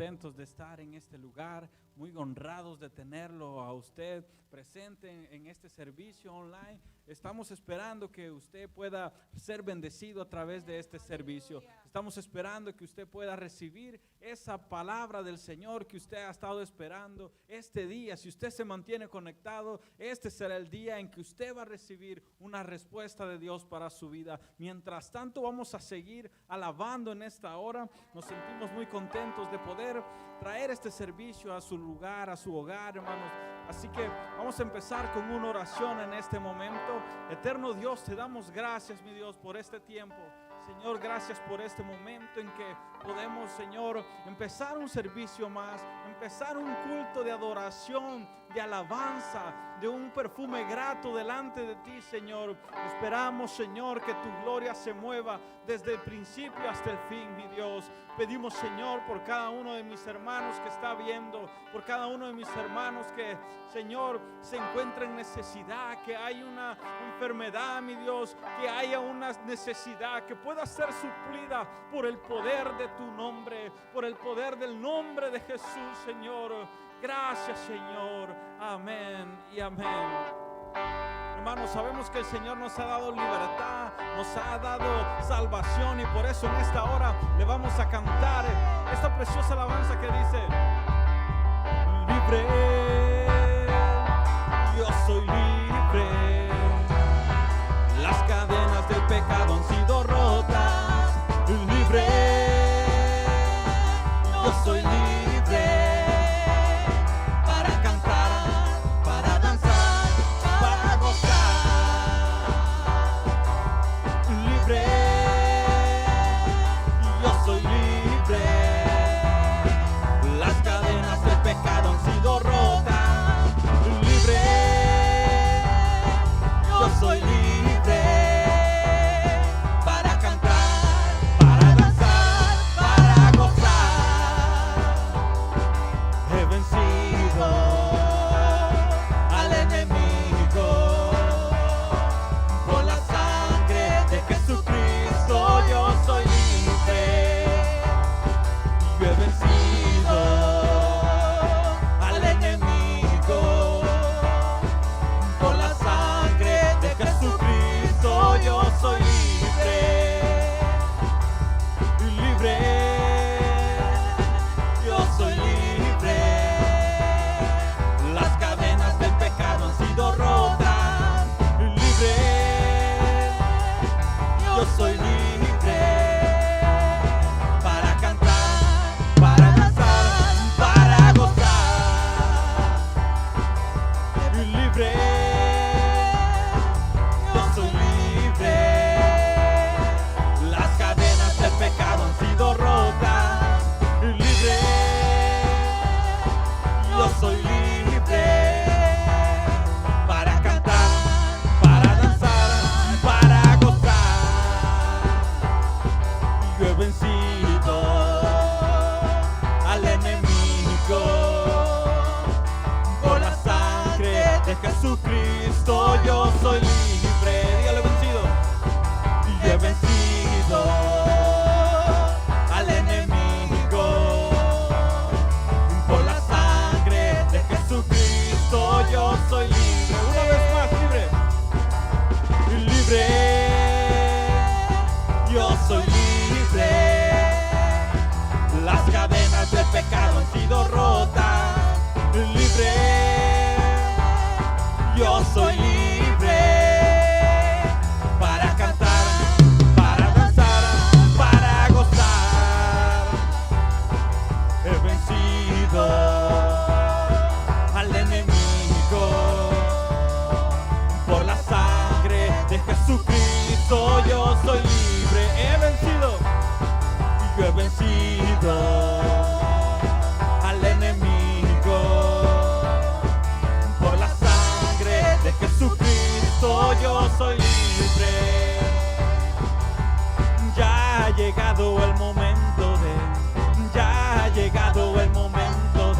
contentos de estar en este lugar, muy honrados de tenerlo a usted presente en este servicio online. Estamos esperando que usted pueda ser bendecido a través de este servicio. Estamos esperando que usted pueda recibir esa palabra del Señor que usted ha estado esperando este día. Si usted se mantiene conectado, este será el día en que usted va a recibir una respuesta de Dios para su vida. Mientras tanto, vamos a seguir alabando en esta hora. Nos sentimos muy contentos de poder traer este servicio a su lugar, a su hogar, hermanos. Así que vamos a empezar con una oración en este momento. Eterno Dios, te damos gracias, mi Dios, por este tiempo. Señor, gracias por este momento en que podemos, Señor, empezar un servicio más, empezar un culto de adoración, de alabanza, de un perfume grato delante de ti, Señor. Esperamos, Señor, que tu gloria se mueva desde el principio hasta el fin, mi Dios. Pedimos, Señor, por cada uno de mis hermanos que está viendo, por cada uno de mis hermanos que, Señor, se encuentra en necesidad, que hay una enfermedad, mi Dios, que haya una necesidad que pueda ser suplida por el poder de tu nombre, por el poder del nombre de Jesús, Señor. Gracias, Señor. Amén y amén. Hermanos, sabemos que el Señor nos ha dado libertad, nos ha dado salvación, y por eso en esta hora le vamos a cantar esta preciosa alabanza que dice: libre, yo soy libre, las cadenas del pecado han sido rotas. Libre, yo soy libre. Jesucristo, yo soy libre. Dígale: vencido. Y he vencido al enemigo por la sangre de Jesucristo. Yo soy libre. Una vez más, libre. Libre. Yo soy libre. Las cadenas del pecado han sido rotas. Libre. Yo soy libre para cantar, para danzar, para gozar. He vencido al enemigo por la sangre de Jesucristo. Yo soy libre, he vencido, yo he vencido al enemigo. Jesucristo, yo soy libre. Ya ha llegado el momento ya ha llegado el momento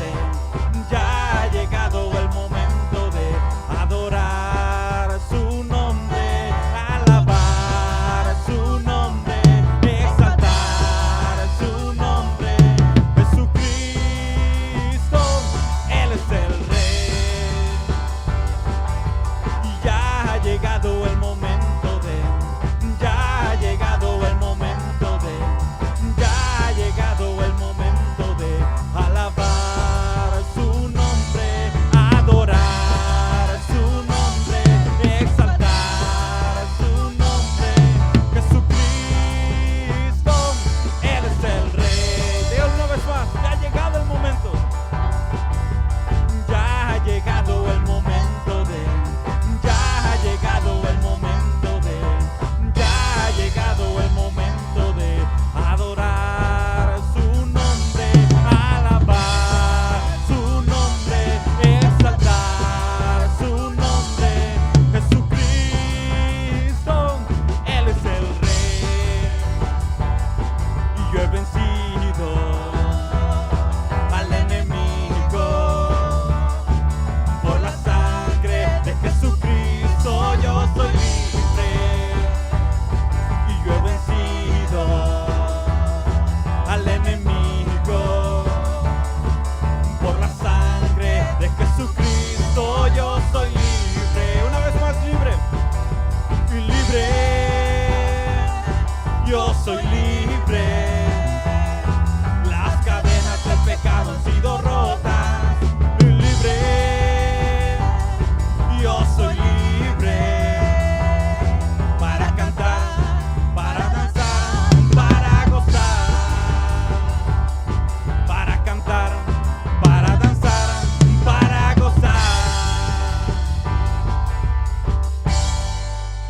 ya ha llegado el momento de adorar su nombre, alabar su nombre, exaltar su nombre. más. Ya ha llegado el momento. Ya ha llegado el momento de, ya ha llegado el momento de, ya ha llegado el momento de adorar su nombre, alabar su nombre, exaltar su nombre. Jesucristo, Él es el Rey y yo he vencido al enemigo. Por la sangre de Jesucristo yo soy libre y yo he vencido al enemigo. Por la sangre de Jesucristo yo soy libre. Una vez más, libre y libre. Yo soy libre. Las cadenas del pecado han sido rotas. Libre. Yo soy libre para cantar, para danzar, para gozar, para cantar, para danzar, para gozar.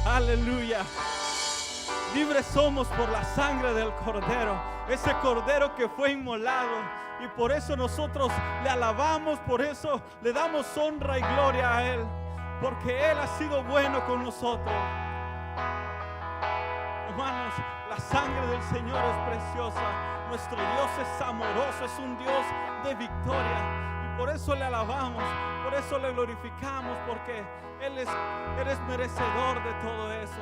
Aleluya. Libres somos por la sangre del Cordero, ese Cordero que fue inmolado, y por eso nosotros le alabamos, por eso le damos honra y gloria a Él, porque Él ha sido bueno con nosotros. Hermanos, la sangre del Señor es preciosa, nuestro Dios es amoroso, es un Dios de victoria, y por eso le alabamos, por eso le glorificamos, porque Él es merecedor de todo eso.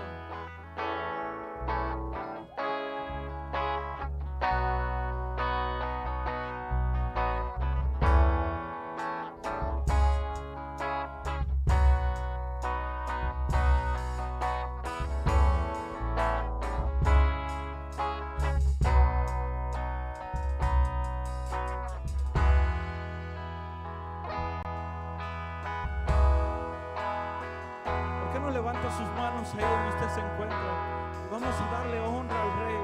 ¿Por qué no levanta sus manos ahí donde usted se encuentra? Vamos a darle honra al Rey.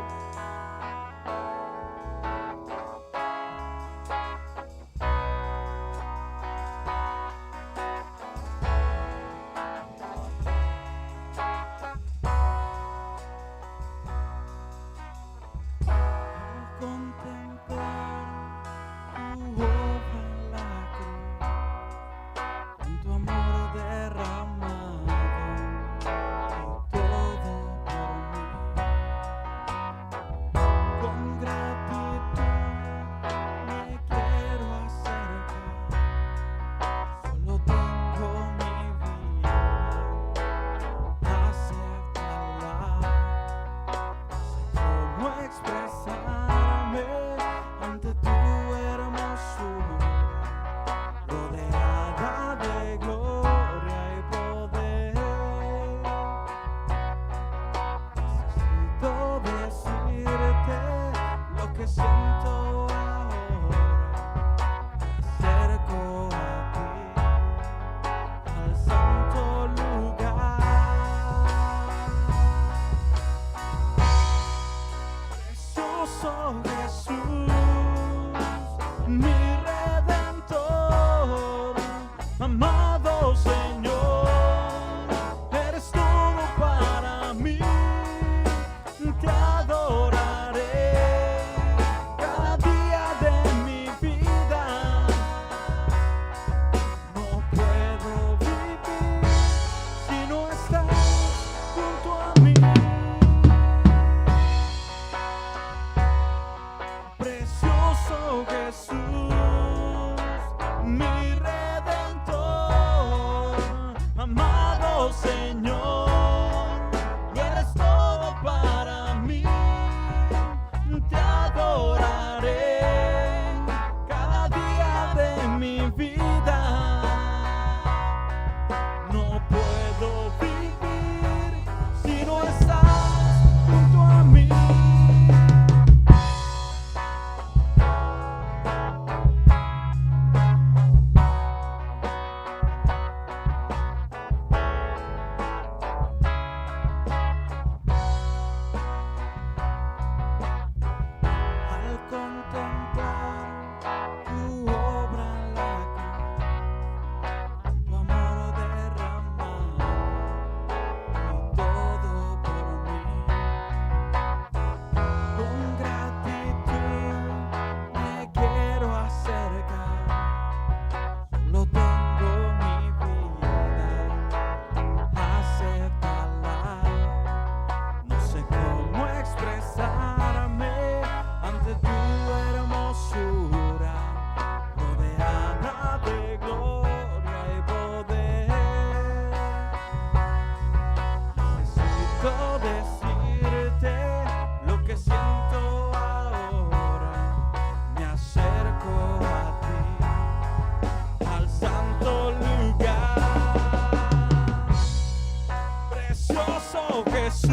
Jesús,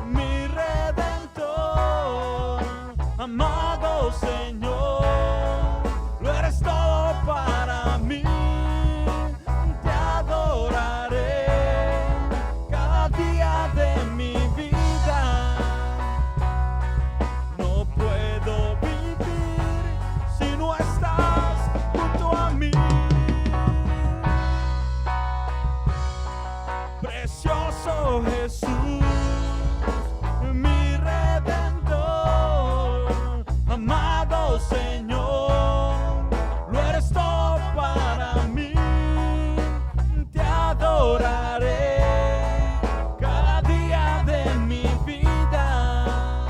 mi Redentor, amado Señor, lo eres todo para mí. Te adoraré cada día de mi vida. No puedo vivir si no estás junto a mí. Precioso Jesús, mi Redentor, amado Señor, lo eres todo para mí. Te adoraré cada día de mi vida.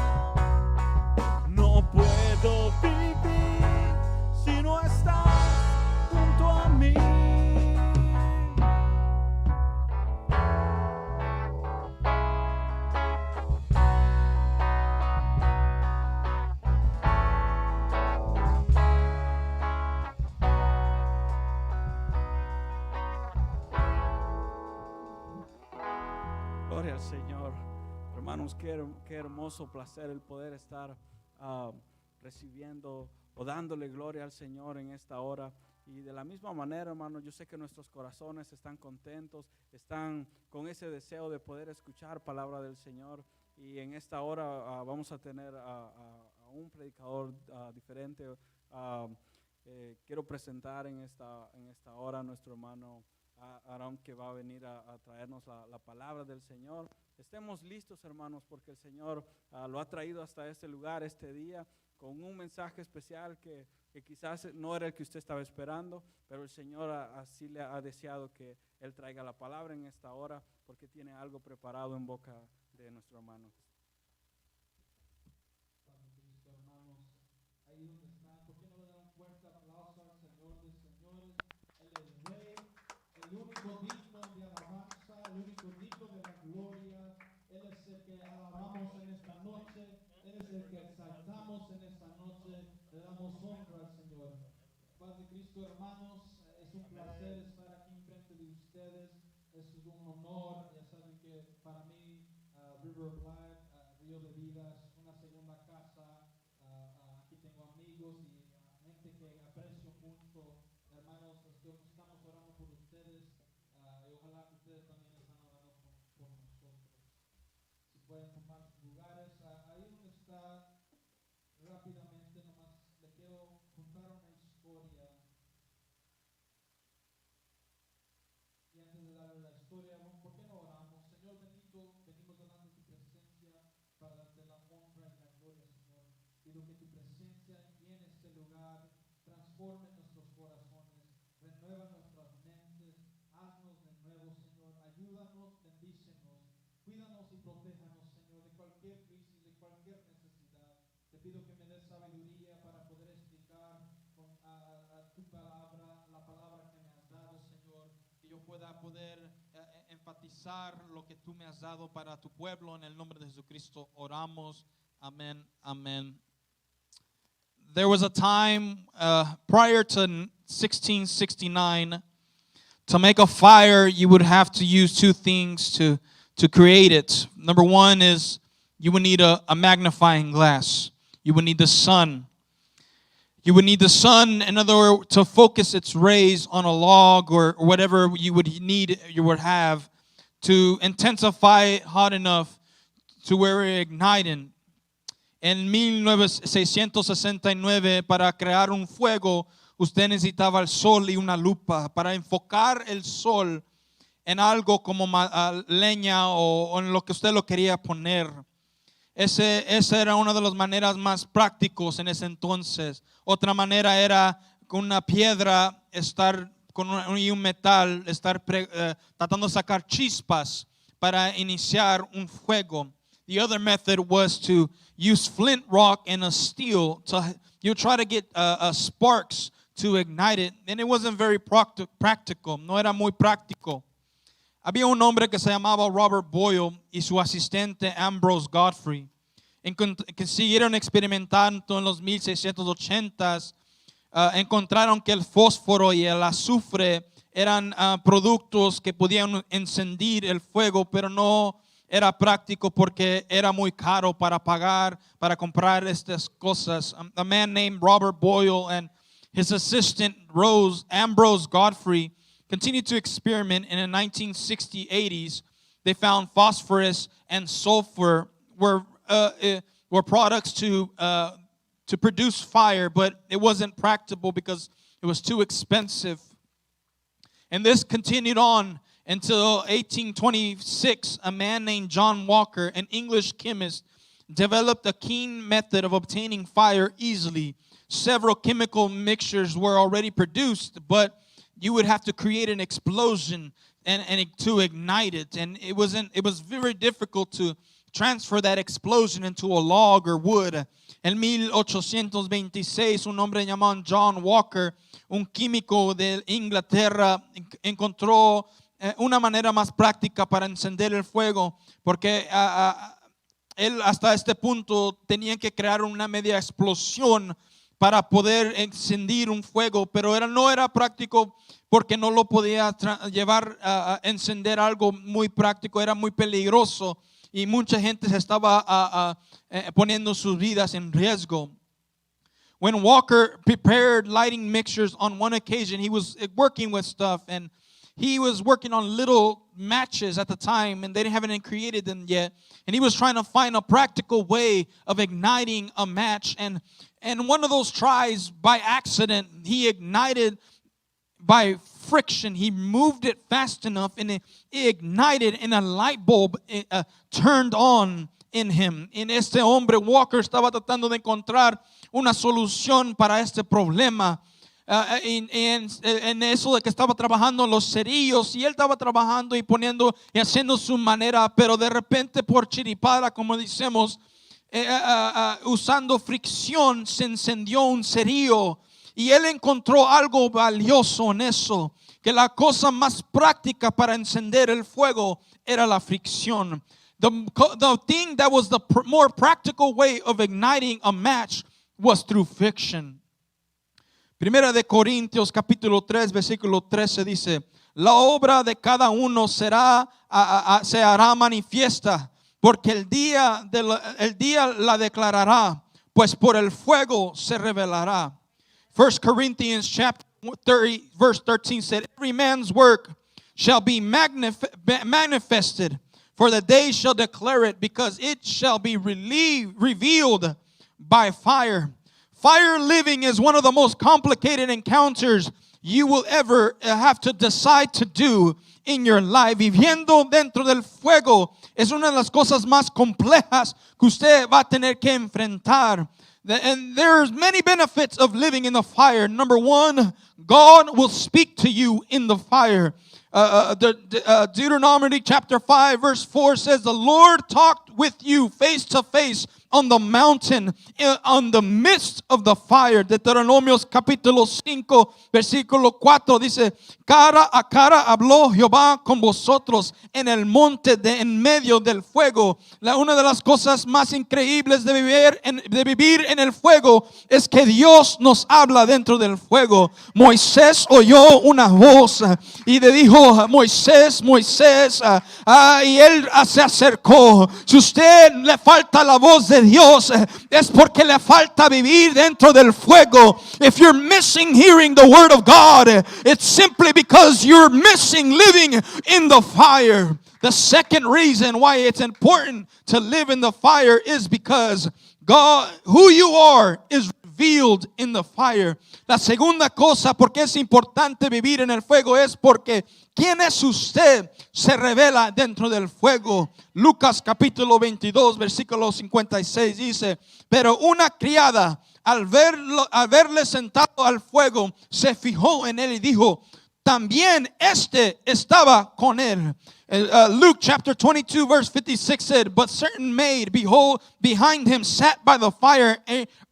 No puedo vivir si no estás junto a mí. Gloria al Señor. Hermanos, qué hermoso placer el poder estar recibiendo o dándole gloria al Señor en esta hora. Y de la misma manera, hermanos, yo sé que nuestros corazones están contentos, están con ese deseo de poder escuchar palabra del Señor. Y en esta hora vamos a tener a un predicador diferente. Quiero presentar en esta hora a nuestro hermano Aarón, que va a venir a traernos la palabra del Señor. Estemos listos, hermanos, porque el Señor lo ha traído hasta este lugar, este día, con un mensaje especial que quizás no era el que usted estaba esperando, pero el Señor así le ha deseado que Él traiga la palabra en esta hora, porque tiene algo preparado en boca de nuestro hermano. Hermanos, ahí donde están, ¿por qué no le dan un fuerte aplauso al Señor de señores? Él es Rey, el único digno de alabanza, el único digno de la gloria. Él es el que alabamos en esta noche, Él es el que exaltamos en esta noche. Le damos honra al Señor. Paz de Cristo, hermanos, es un placer estar aquí enfrente de ustedes. Es un honor. Ya saben que para mí River of Life, Río de Vida, es una segunda casa. Aquí tengo amigos y gente que aprecio mucho. Hermanos, estamos orando por ustedes y ojalá que ustedes también están orando por nosotros. Si pueden tomar sus lugares, ahí donde está, rápidamente nomás le quiero contar una historia. Y antes de darle la historia, ¿por qué no oramos? Señor bendito, venimos delante de tu presencia para darte la honra y la gloria, Señor. Pido que tu presencia llene este lugar, transforme nuestros corazones, renueva nuestras mentes, haznos de nuevo, Señor. Ayúdanos, bendícenos, cuídanos y protéjanos, Señor, de cualquier crisis, de cualquier necesidad. Te pido que me des sabiduría para poder explicar tu palabra, la palabra que me has dado, Señor, que yo pueda poder enfatizar lo que tú me has dado para tu pueblo. En el nombre de Jesucristo oramos. Amén, amén. There was a time prior to 1669, to make a fire, you would have to use two things to create it. Number one is you would need a magnifying glass. You would need the sun. You would need the sun, in other words, to focus its rays on a log or whatever you would need, you would have to intensify it hot enough to where it ignited. En 1669, para crear un fuego, usted necesitaba el sol y una lupa para enfocar el sol en algo como leña o en lo que usted lo quería poner. Esa era una de las maneras más prácticas en ese entonces. Otra manera era con una piedra y un metal estar tratando de sacar chispas para iniciar un fuego. The other method was to use flint rock and a steel. You try to get sparks to ignite it, and it wasn't very practical. No era muy práctico. Había un hombre que se llamaba Robert Boyle y su asistente Ambrose Godfrey, que siguieron experimentando en los 1680s. Encontraron que el fósforo y el azufre eran productos que podían encender el fuego, pero no era práctico porque era muy caro para pagar, para comprar estas cosas. A man named Robert Boyle and his assistant Ambrose Godfrey continued to experiment. In the 1960s, they found phosphorus and sulfur were products to produce fire, but it wasn't practical because it was too expensive. And this continued on until 1826. A man named John Walker, an English chemist, developed a keen method of obtaining fire easily. Several chemical mixtures were already produced, but you would have to create an explosion and to ignite it. And it was very difficult to transfer that explosion into a log or wood. En 1826, un hombre llamado John Walker, un químico de Inglaterra, encontró una manera más práctica para encender el fuego, porque él hasta este punto tenía que crear una media explosión para poder encender un fuego, pero no era práctico porque no lo podía llevar a encender algo muy práctico, era muy peligroso y mucha gente se estaba poniendo sus vidas en riesgo. When Walker prepared lighting mixtures on one occasion, he was working with stuff, and he was working on little matches at the time, and they haven't created them yet. And he was trying to find a practical way of igniting a match. And one of those tries, by accident, he ignited by friction. He moved it fast enough, and it ignited, and a light bulb turned on in him. En este hombre, Walker, estaba tratando de encontrar una solución para este problema. En eso de que estaba trabajando los cerillos, y él estaba trabajando y poniendo y haciendo su manera, pero de repente por chiripada, como decimos, usando fricción, se encendió un cerillo, y él encontró algo valioso en eso, que la cosa más práctica para encender el fuego era la fricción. The thing that was the more practical way of igniting a match was through friction. Primera de Corintios capítulo 3 versículo 13 dice: la obra de cada uno se hará manifiesta, porque el día la declarará, pues por el fuego se revelará. 1 Corinthians chapter 30 verse 13 said, every man's work shall be manifested, for the day shall declare it, because it shall be revealed by fire. Fire living is one of the most complicated encounters you will ever have to decide to do in your life. Viviendo dentro del fuego es una de las cosas más complejas que usted va a tener que enfrentar. And there's many benefits of living in the fire. Number one, God will speak to you in the fire. Deuteronomy chapter 5 verse 4 says, the Lord talked with you face to face on the mountain, on the midst of the fire. Deuteronomios capítulo 5 versículo 4 dice, cara a cara habló Jehová con vosotros en el monte en medio del fuego. Una de las cosas más increíbles de vivir en el fuego es que Dios nos habla dentro del fuego. Moisés oyó una voz y le dijo, Moisés, y él se acercó. Si usted le falta la voz de Dios, es porque le falta vivir dentro del fuego. If you're missing hearing the word of God, it's simply because you're missing living in the fire. The second reason why it's important to live in the fire is because God, who you are, is revealed in the fire. La segunda cosa porque es importante vivir en el fuego es porque ¿quién es usted? Se revela dentro del fuego. Lucas capítulo 22 versículo 56 dice, pero una criada al verle sentado al fuego se fijó en él y dijo, también estaba con él. Luke chapter 22 verse 56 said, but certain maid, behold, behind him sat by the fire,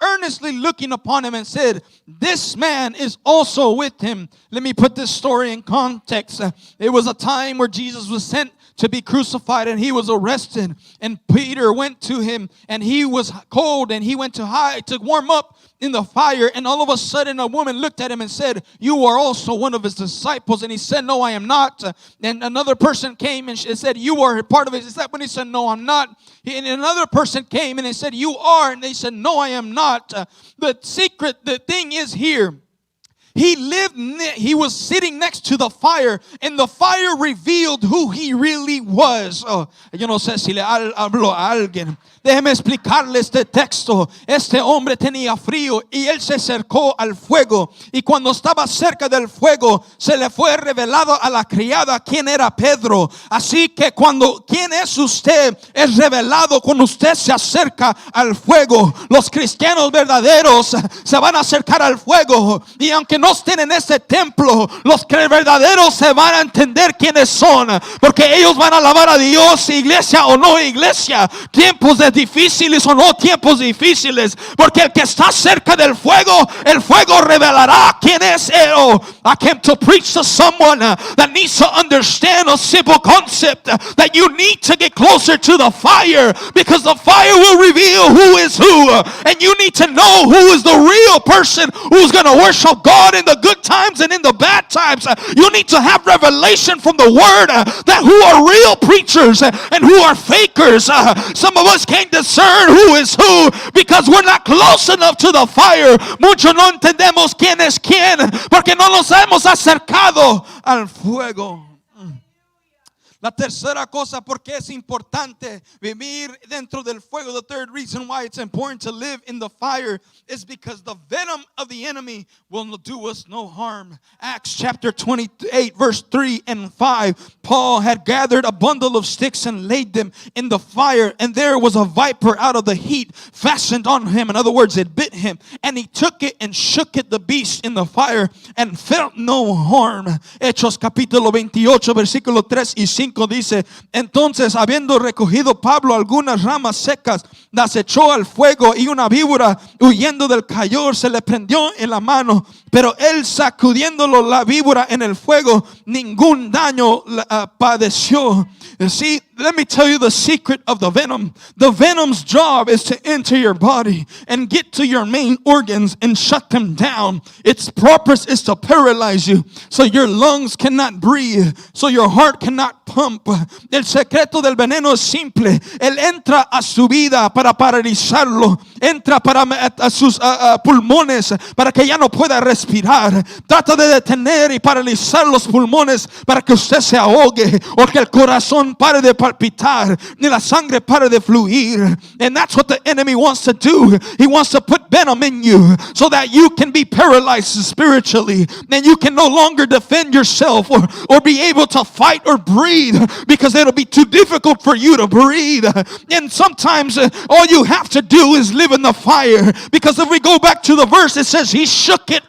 earnestly looking upon him, and said, this man is also with him. Let me put this story in context. It was a time where Jesus was sent to be crucified, and he was arrested. And Peter went to him, and he was cold, and he went to warm up in the fire. And all of a sudden a woman looked at him and said, "You are also one of his disciples." And he said, "No, I am not." And another person came and said, "You are part of his disciples." And he said, "No, I'm not." And another person came and they said, "You are." And they said, "No, I am not." The thing is here, he was sitting next to the fire, and the fire revealed who he really was. Yo no sé si le hablo a alguien. Déjeme explicarle este texto. Este hombre tenía frío y él se acercó al fuego, y cuando estaba cerca del fuego se le fue revelado a la criada quién era Pedro. Así que quién es usted es revelado cuando usted se acerca al fuego. Los cristianos verdaderos se van a acercar al fuego, y aunque no estén en este templo, los verdaderos se van a entender quiénes son, porque ellos van a alabar a Dios, iglesia o no iglesia, tiempos de difíciles o no tiempos difíciles, porque el que está cerca del fuego, el fuego revelará quién es él. I came to preach to someone that needs to understand a simple concept, that you need to get closer to the fire, because the fire will reveal who is who, and you need to know who is the real person who's going to worship God in the good times and in the bad times. You need to have revelation from the word, that who are real preachers and who are fakers. Some of us can't discern who is who because we're not close enough to the fire. Muchos no entendemos quién es quién porque no nos hemos acercado al fuego. La tercera cosa porque es importante vivir dentro del fuego. The third reason why it's important to live in the fire is because the venom of the enemy will do us no harm. Acts chapter 28 verse 3 and 5. Paul had gathered a bundle of sticks and laid them in the fire, and there was a viper out of the heat fastened on him. In other words, it bit him, and he took it and shook it, the beast, in the fire, and felt no harm. Hechos capítulo 28 versículo 3 y 5 dice: entonces, habiendo recogido Pablo algunas ramas secas, las echó al fuego, y una víbora huyendo del calor se le prendió en la mano, pero él, sacudiéndolo la víbora en el fuego, ningún daño padeció. See, let me tell you the secret of the venom. The venom's job is to enter your body and get to your main organs and shut them down. Its purpose is to paralyze you, so your lungs cannot breathe, so your heart cannot pump. El secreto del veneno es simple. Él entra a su vida para paralizarlo, entra para a sus pulmones para que ya no pueda respirar. Trata de detener y paralizar los pulmones para que usted se ahogue, o que el corazón pare de palpitar, ni la sangre pare de fluir. And that's what the enemy wants to do. He wants to put venom in you so that you can be paralyzed spiritually, and you can no longer defend yourself or be able to fight or breathe, because it'll be too difficult for you to breathe. And sometimes all you have to do is live in the fire, because if we go back to the verse, it says he shook it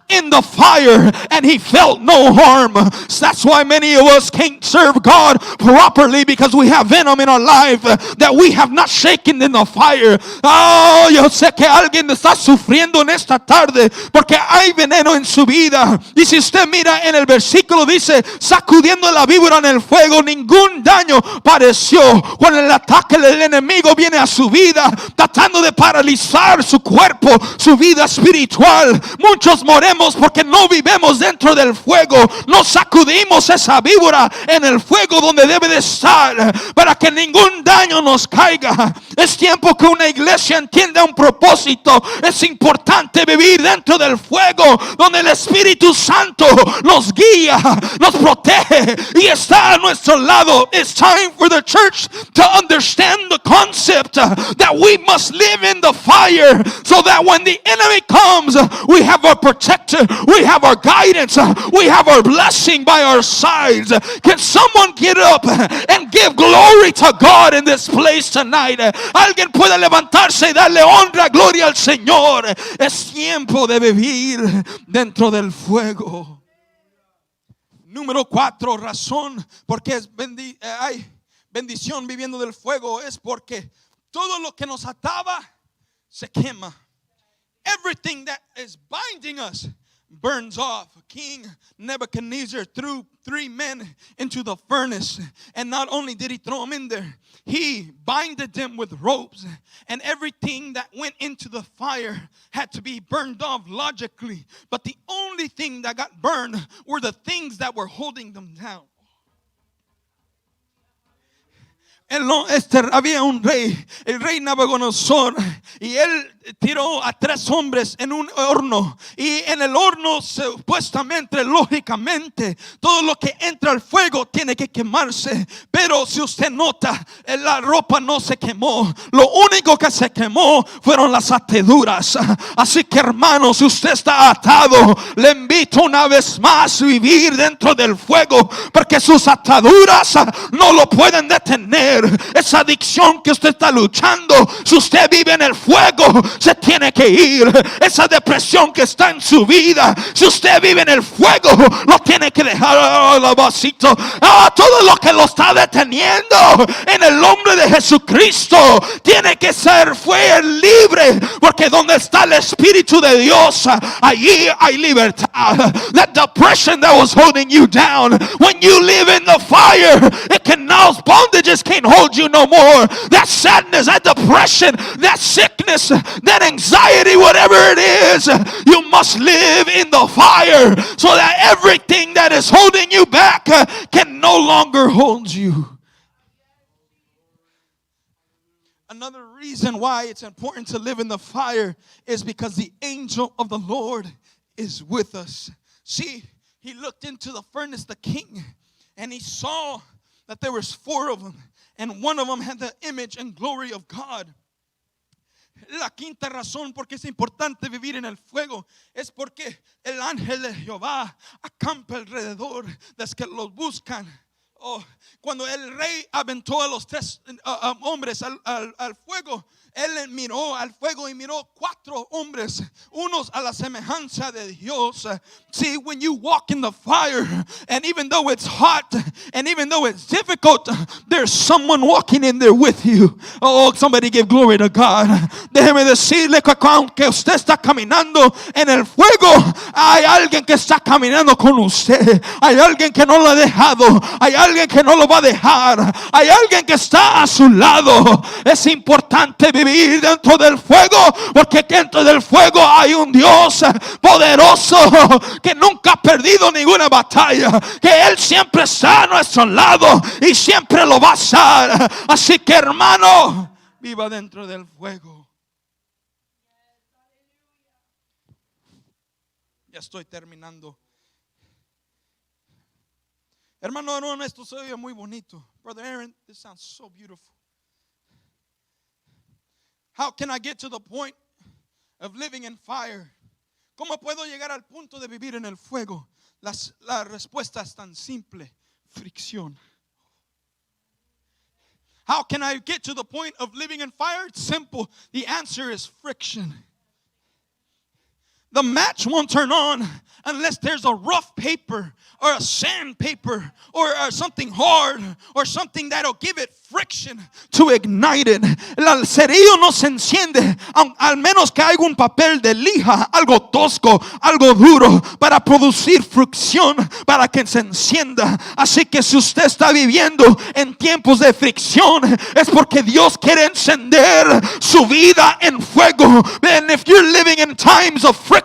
in the fire and he felt no harm. So that's why many of us can't serve God properly, because we have venom in our life that we have not shaken in the fire. Oh, yo sé que alguien está sufriendo en esta tarde porque hay veneno en su vida. Y si usted mira en el versículo, dice: sacudiendo la víbora en el fuego, ningún daño padeció. Cuando el ataque del enemigo viene a su vida, tratando de paralizar su cuerpo, su vida espiritual, muchos moremos porque no vivimos dentro del fuego. No sacudimos esa víbora en el fuego donde debe de estar, para que ningún daño nos caiga. Es tiempo que una iglesia entienda un propósito. Es importante vivir dentro del fuego donde el Espíritu Santo nos guía, nos protege y está a nuestro lado. It's time for the church to understand the concept that we must live in the fire, so that when the enemy comes, we have our protector, we have our guidance, we have our blessing by our sides. Can someone get up and give glory to God in this place tonight? Alguien puede levantarse y darle honra, gloria al Señor. Es tiempo de vivir dentro del fuego. Número 4, razón porque hay bendición viviendo del fuego, es porque todo lo que nos ataba se quema. Everything that is binding us burns off, King Nebuchadnezzar threw 3 men into the furnace. And not only did he throw them in there, he binded them with ropes. And everything that went into the fire had to be burned off logically. But the only thing that got burned were the things that were holding them down. Había un rey, el rey Nabucodonosor, y él tiró a 3 hombres en un horno, y en el horno supuestamente, lógicamente, todo lo que entra al fuego tiene que quemarse. Pero si usted nota, la ropa no se quemó, lo único que se quemó fueron las ataduras. Así que, hermano, si usted está atado, le invito una vez más a vivir dentro del fuego, porque sus ataduras no lo pueden detener. Esa adicción que usted está luchando, si usted vive en el fuego, se tiene que ir. Esa depresión que está en su vida, si usted vive en el fuego, lo tiene que dejar. Todo lo que lo está deteniendo, en el nombre de Jesucristo, tiene que ser libre, porque donde está el Espíritu de Dios, allí hay libertad. That depression that was holding you down, when you live in the fire, it cannot, bondages can't hold you no more. That sadness, that depression, that sickness, that anxiety, whatever it is, you must live in the fire, so that everything that is holding you back can no longer hold you. Another reason why it's important to live in the fire is because the angel of the Lord is with us. See, he looked into the furnace, the king, and he saw that there was 4 of them, and one of them had the image and glory of God. La quinta razón por qué es importante vivir en el fuego es porque el ángel de Jehová acampa alrededor de los que los buscan. Cuando el rey aventó a los 3 hombres al fuego, él miró al fuego y miró 4 hombres, unos a la semejanza de Dios. See, when you walk in the fire, and even though it's hot, and even though it's difficult, there's someone walking in there with you. Oh, somebody give glory to God. Déjeme decirle que aunque usted está caminando en el fuego, hay alguien que está caminando con usted. Hay alguien que no lo ha dejado. Hay alguien que no lo va a dejar. Hay alguien que está a su lado. Es importante vivir dentro del fuego, porque dentro del fuego hay un Dios poderoso que nunca ha perdido ninguna batalla, que Él siempre está a nuestro lado y siempre lo va a estar. Así que, hermano, viva dentro del fuego. Ya estoy terminando. Hermano Aaron, esto se oye muy bonito. Brother Aaron, this sounds so beautiful. How can I get to the point of living in fire? ¿Cómo puedo llegar al punto de vivir en el fuego? La respuesta es tan simple: fricción. How can I get to the point of living in fire? It's simple. The answer is friction. The match won't turn on unless there's a rough paper or a sandpaper or something hard or something that'll give it friction to ignite it. El cerillo no se enciende al menos que haya un papel de lija, algo tosco, algo duro, para producir fricción, para que se encienda. Así que si usted está viviendo en tiempos de fricción, es porque Dios quiere encender su vida en fuego. And if you're living in times of friction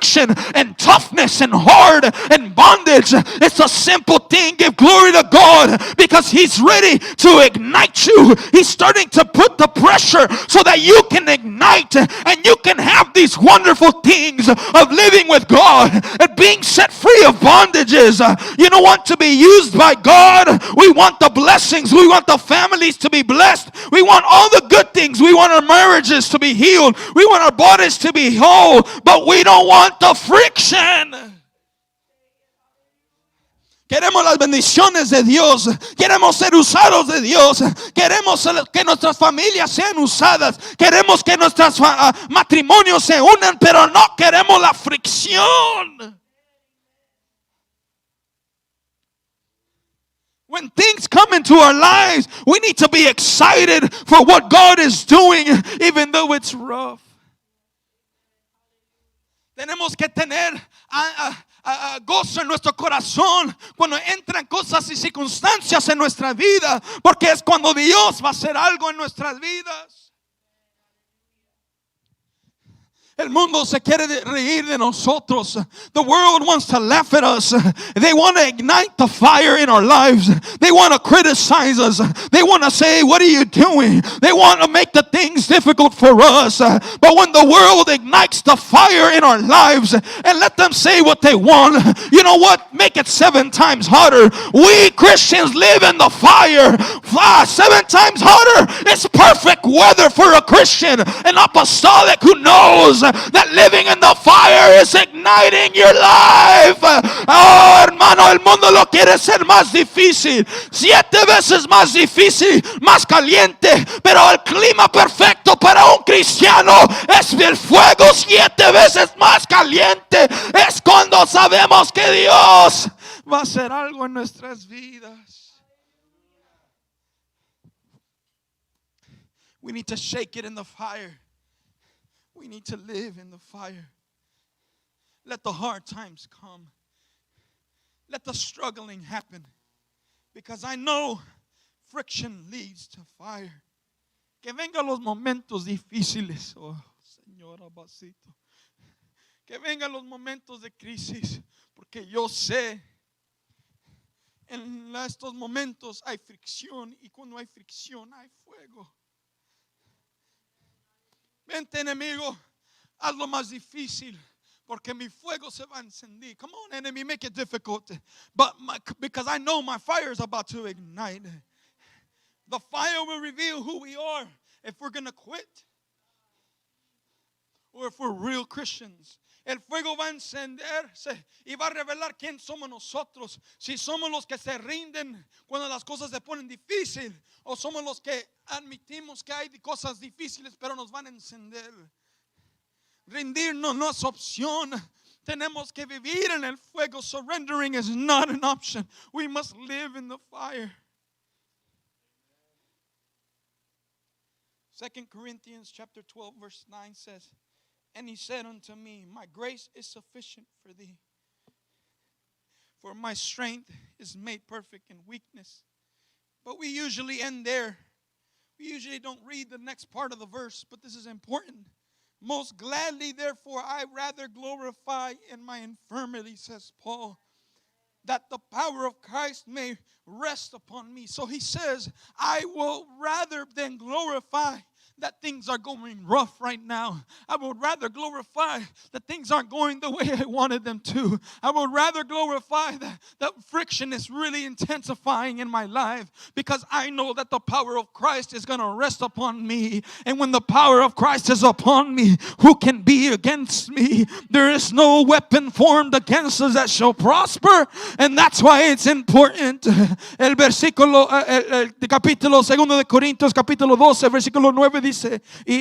and toughness and hard and bondage, it's a simple thing. Give glory to God, because He's ready to ignite you. He's starting to put the pressure so that you can ignite and you can have these wonderful things of living with God and being set free of bondages. You don't want to be used by God. We want the blessings. We want the families to be blessed. We want all the good things. We want our marriages to be healed. We want our bodies to be whole, but we don't want the friction. Queremos las bendiciones de Dios. Queremos ser usados de Dios. Queremos que nuestras familias sean usadas. Queremos que nuestros matrimonios se unan, pero no queremos la fricción. When things come into our lives, we need to be excited for what God is doing, even though it's rough. Tenemos que tener gozo en nuestro corazón cuando entran cosas y circunstancias en nuestra vida, porque es cuando Dios va a hacer algo en nuestras vidas. El mundo se quiere reír de nosotros. The world wants to laugh at us. They want to ignite the fire in our lives. They want to criticize us. They want to say, what are you doing? They want to make the things difficult for us. But when the world ignites the fire in our lives and let them say what they want, you know what? Make it 7 times hotter. We Christians live in the fire. 7 times hotter. It's perfect weather for a Christian, an apostolic who knows that living in the fire is igniting your life. Oh, hermano, el mundo lo quiere ser más difícil, 7 veces más difícil, más caliente, pero el clima perfecto para un cristiano es el fuego 7 veces más caliente. Es cuando sabemos que Dios va a hacer algo en nuestras vidas. We need to shake it in the fire. We need to live in the fire. Let the hard times come. Let the struggling happen. Because I know friction leads to fire. Que vengan los momentos difíciles. Oh, Señor Abacito. Que vengan los momentos de crisis. Porque yo sé, en estos momentos hay fricción. Y cuando hay fricción hay fuego. Vente, enemigo, hazlo más difícil, porque mi fuego se va a encender. Come on, enemy, make it difficult. But because I know my fire is about to ignite. The fire will reveal who we are. If we're going to quit, or if we're real Christians. El fuego va a encenderse y va a revelar quién somos nosotros. Si somos los que se rinden cuando las cosas se ponen difíciles, o somos los que admitimos que hay cosas difíciles pero nos van a encender. Rendirnos no es opción. Tenemos que vivir en el fuego. Surrendering is not an option. We must live in the fire. 2 Corinthians chapter 12 verse 9 says, and he said unto me, my grace is sufficient for thee, for my strength is made perfect in weakness. But we usually end there. We usually don't read the next part of the verse, but this is important. Most gladly, therefore, I rather glorify in my infirmity, says Paul, that the power of Christ may rest upon me. So he says, I will rather than glorify that things are going rough right now. I would rather glorify that things aren't going the way I wanted them to. I would rather glorify that friction is really intensifying in my life, because I know that the power of Christ is going to rest upon me. And when the power of Christ is upon me, who can be against me? There is no weapon formed against us that shall prosper. And that's why it's important. El versículo, el capítulo 2 de Corintios, capítulo 12, versículo 9 dice, y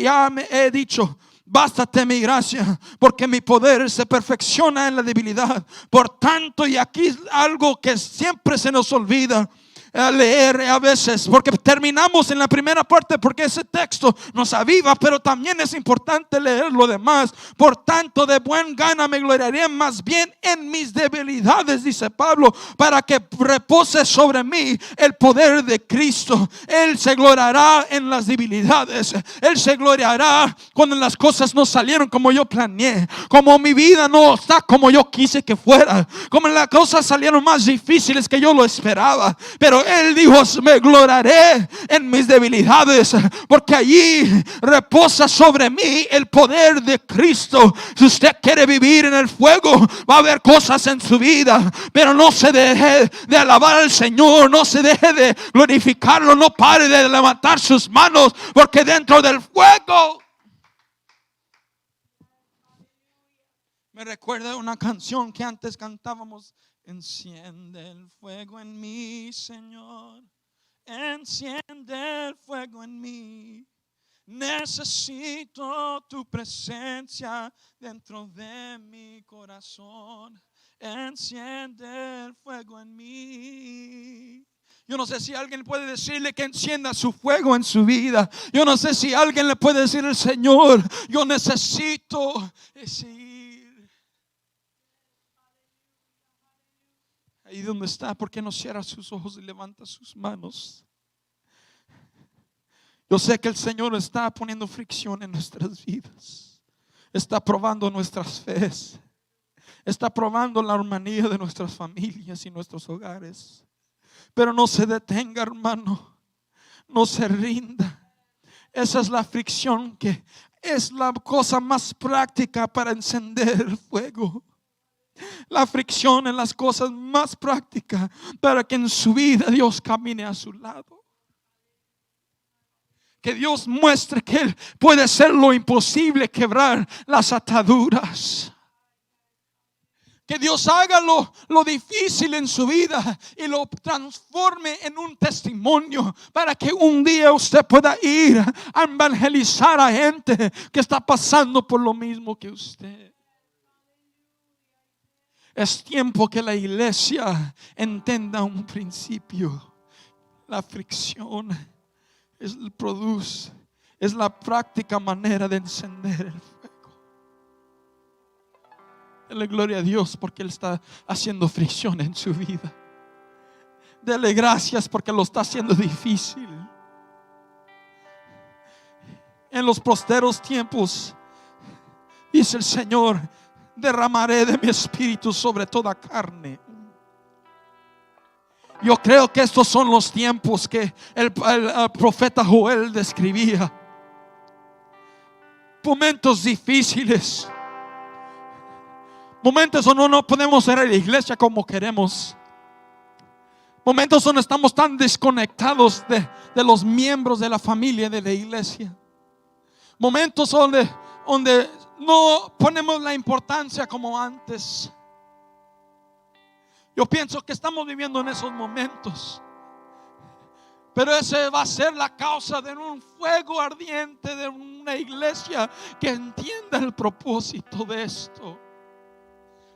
ya me he dicho, bástate mi gracia, porque mi poder se perfecciona en la debilidad. Por tanto, y aquí es algo que siempre se nos olvida leer a veces, porque terminamos en la primera parte porque ese texto nos aviva, pero también es importante leer lo demás. Por tanto, de buen gana me gloriaré más bien en mis debilidades, dice Pablo, para que repose sobre mí el poder de Cristo. Él se gloriará en las debilidades. Él se gloriará cuando las cosas no salieron como yo planeé, como mi vida no está como yo quise que fuera, como las cosas salieron más difíciles que yo lo esperaba. Pero Él dijo, me gloriaré en mis debilidades, porque allí reposa sobre mí el poder de Cristo. Si usted quiere vivir en el fuego, va a haber cosas en su vida, pero no se deje de alabar al Señor, no se deje de glorificarlo, no pare de levantar sus manos, porque dentro del fuego. Me recuerda una canción que antes cantábamos. Enciende el fuego en mí, Señor. Enciende el fuego en mí. Necesito tu presencia dentro de mi corazón. Enciende el fuego en mí. Yo no sé si alguien puede decirle que encienda su fuego en su vida. Yo no sé si alguien le puede decir al Señor, yo necesito seguir. Ahí donde está, ¿por qué no cierra sus ojos y levanta sus manos? Yo sé que el Señor está poniendo fricción en nuestras vidas. Está probando nuestras fees. Está probando la armonía de nuestras familias y nuestros hogares. Pero no se detenga, hermano. No se rinda. Esa es la fricción que es la cosa más práctica para encender el fuego. La fricción es las cosas más prácticas para que en su vida Dios camine a su lado. Que Dios muestre que Él puede hacer lo imposible, quebrar las ataduras. Que Dios haga lo difícil en su vida y lo transforme en un testimonio para que un día usted pueda ir a evangelizar a gente que está pasando por lo mismo que usted. Es tiempo que la iglesia entienda un principio. La fricción es la práctica manera de encender el fuego. Dele gloria a Dios porque Él está haciendo fricción en su vida. Dele gracias porque lo está haciendo difícil. En los posteros tiempos, dice el Señor, derramaré de mi espíritu sobre toda carne. Yo creo que estos son los tiempos que el profeta Joel describía. Momentos difíciles. Momentos donde no podemos ir a la iglesia como queremos. Momentos donde estamos tan desconectados de los miembros de la familia de la iglesia. Momentos donde no ponemos la importancia como antes. Yo pienso que estamos viviendo en esos momentos. Pero ese va a ser la causa de un fuego ardiente de una iglesia que entienda el propósito de esto.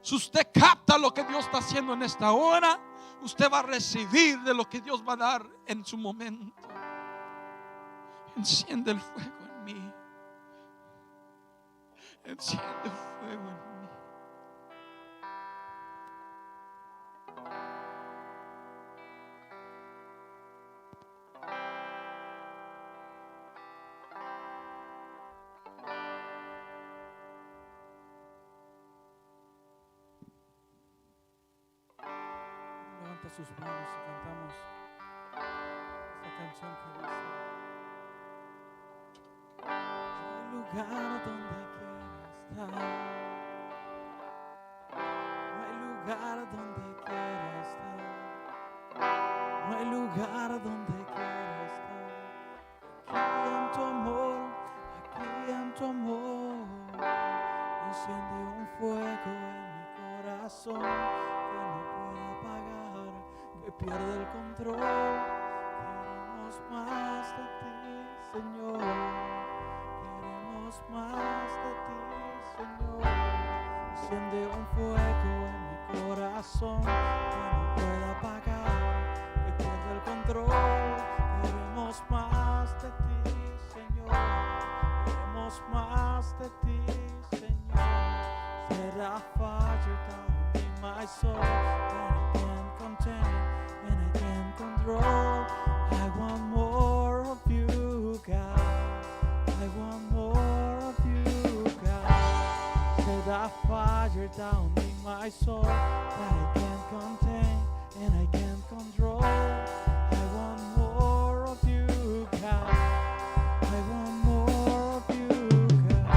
Si usted capta lo que Dios está haciendo en esta hora, usted va a recibir de lo que Dios va a dar en su momento. Enciende el fuego en mí. Enciende el fuego en mí. Levanta sus manos y cantamos esta canción que dice: no hay lugar donde quiera estar. No hay lugar donde quiera estar. No hay lugar donde quiera estar. Aquí en tu amor, aquí en tu amor. Enciende un fuego en mi corazón que no puedo apagar, que pierde el control. Queremos más de ti, Señor. Queremos más de ti, Señor. Enciende un fuego en mi corazón que no puedo apagar, que pierde el control. Queremos más de ti, Señor. Queremos más de ti, Señor. Set a fire down in my soul that I can't contain and I can't control. I want more of you, God. I want more of you, God. Set a fire down in my soul that I can't contain and I can't control. I want more of you, God. I want more of you, God.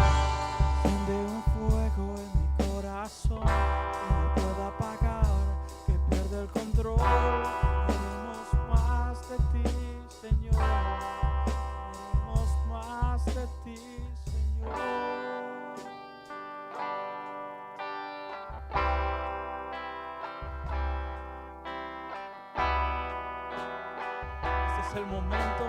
Enciende un fuego en mi corazón que no puedo apagar, que pierde el control. Queremos más de ti, Señor. Queremos más de ti, Señor. Este es el momento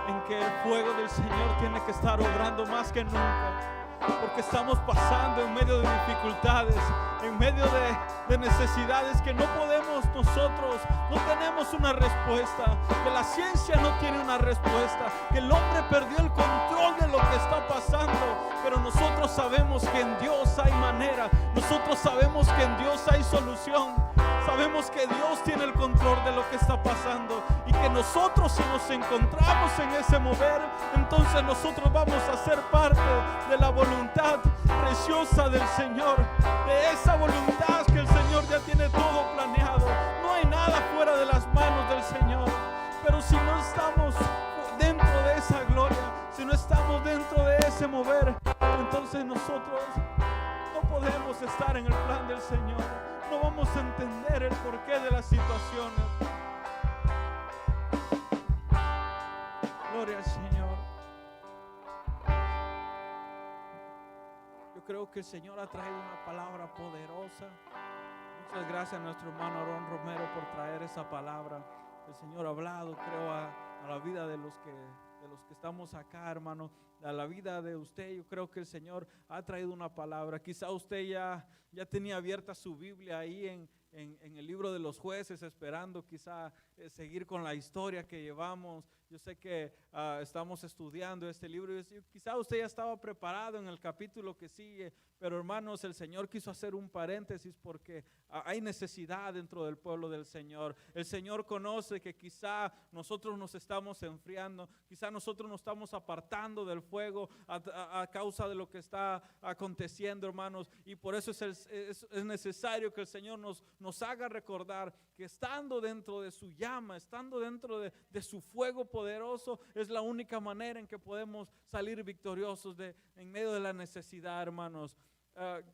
en que el fuego del Señor tiene que estar obrando más que nunca, porque estamos pasando en medio de dificultades, en medio de necesidades que no podemos nosotros, no tenemos una respuesta, que la ciencia no tiene una respuesta, que el hombre perdió el control de lo que está pasando, pero nosotros sabemos que en Dios hay manera, nosotros sabemos que en Dios hay solución. Sabemos que Dios tiene el control de lo que está pasando y que nosotros, si nos encontramos en ese mover, entonces nosotros vamos a ser parte de la voluntad preciosa del Señor, de esa voluntad que el Señor ya tiene todo planeado. No hay nada fuera de las manos del Señor. Pero si no estamos dentro de esa gloria, si no estamos dentro de ese mover, entonces nosotros no podemos estar en el plan del Señor. No vamos a entender el porqué de las situaciones. Gloria al Señor. Yo creo que el Señor ha traído una palabra poderosa. Muchas gracias a nuestro hermano Aarón Romero por traer esa palabra. El Señor ha hablado, creo, a la vida de los que estamos acá, hermano, a la vida de usted. Yo creo que el Señor ha traído una palabra. Quizá usted ya tenía abierta su Biblia ahí en el libro de los Jueces, esperando quizá seguir con la historia que llevamos. Yo sé que estamos estudiando este libro y quizá usted ya estaba preparado en el capítulo que sigue, pero hermanos, el Señor quiso hacer un paréntesis porque hay necesidad dentro del pueblo del Señor. El Señor conoce que quizá nosotros nos estamos enfriando, quizá nosotros nos estamos apartando del fuego a causa de lo que está aconteciendo, hermanos, y por eso es necesario que el Señor nos haga recordar que estando dentro de su llama, estando dentro de su fuego poderoso, es la única manera en que podemos salir victoriosos en medio de la necesidad, hermanos.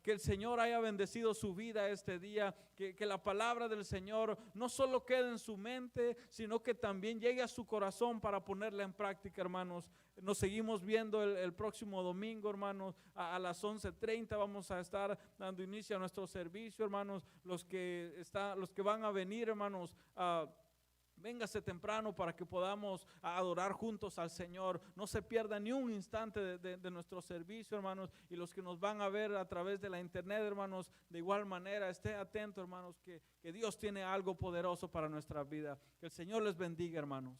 Que el Señor haya bendecido su vida este día, que la palabra del Señor no solo quede en su mente, sino que también llegue a su corazón para ponerla en práctica, hermanos. Nos seguimos viendo el próximo domingo, hermanos, a las 11:30 vamos a estar dando inicio a nuestro servicio, hermanos. Los que van a venir, hermanos, véngase temprano para que podamos adorar juntos al Señor. No se pierda ni un instante de nuestro servicio, hermanos. Y los que nos van a ver a través de la internet, hermanos, de igual manera, esté atento, hermanos, que Dios tiene algo poderoso para nuestra vida. Que el Señor les bendiga, hermanos.